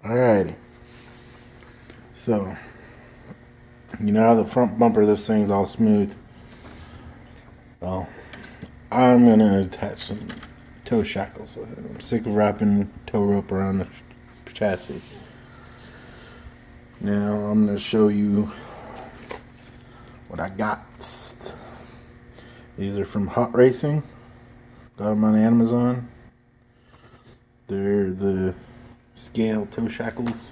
Alrighty, so you know how the front bumper of this thing's all smooth. Well, I'm gonna attach some toe shackles with it. I'm sick of wrapping tow rope around the chassis. Now I'm gonna show you what I got. These are from Hot Racing. Got them on Amazon. They're the scale toe shackles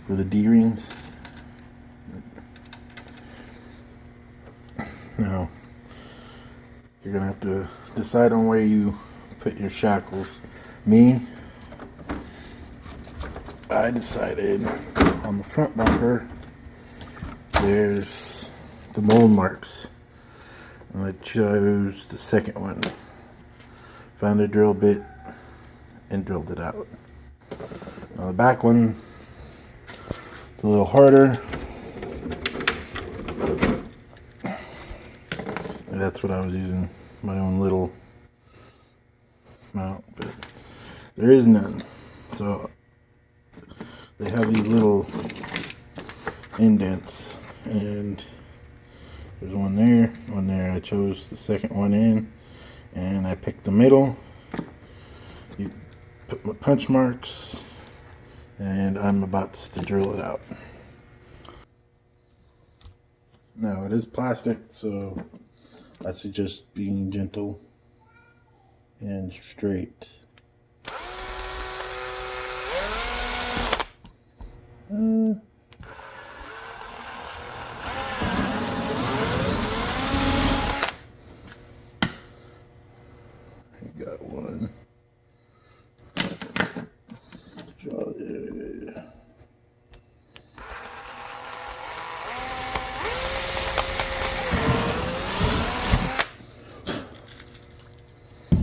for the D-rings. Now, you're gonna have to decide on where you put your shackles. Me, I decided on the front bumper, there's the mold marks. And I chose the second one. Found a drill bit and drilled it out. Now the back one, it's a little harder. That's what I was using, my own little mount, but there is none. So they have these little indents, and there's one there. I chose the second one in, and I picked the middle. You put my punch marks, and I'm about to drill it out. Now it is plastic, so I suggest being gentle and straight. I got one. Draw it.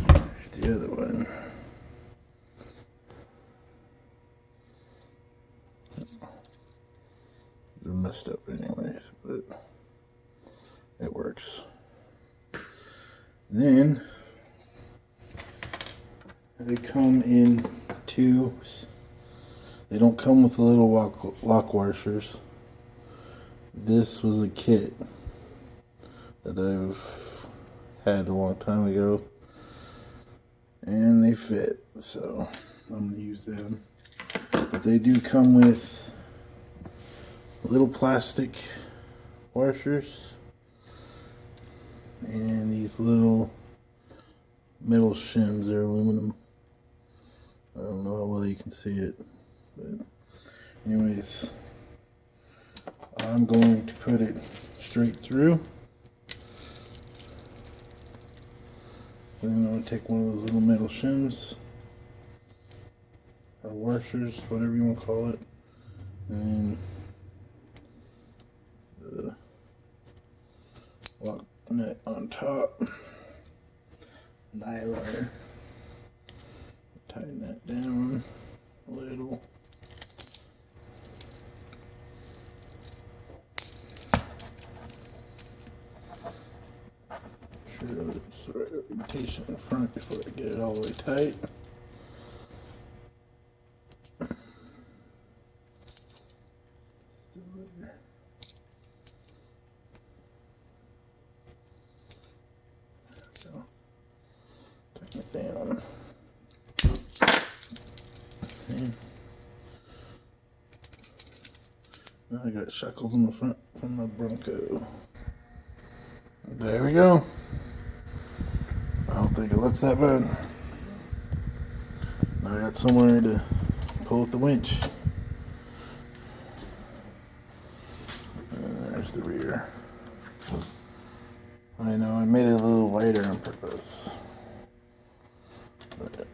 There's the other one. They're messed up anyways, but it works. Then they come in tubes. They don't come with the little lock washers. This was a kit that I've had a long time ago, and they fit, so I'm going to use them. But they do come with little plastic washers and these little metal shims. They're aluminum. I don't know how well you can see it, but anyways, I'm going to put it straight through. Then I'm going to take one of those little metal shims or washers, whatever you want to call it, and the lock nut on top, nylar, tighten that down a little. Sure it's the right orientation in front before I get it all the way tight. Still there. So, tighten it down. And now I got shackles in the front from my Bronco. There we go. I don't think it looks that bad. Now I got somewhere to pull with the winch. And there's the rear. I know I made it a little wider on purpose, but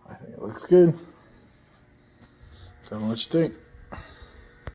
I think it looks good. Tell me what you think.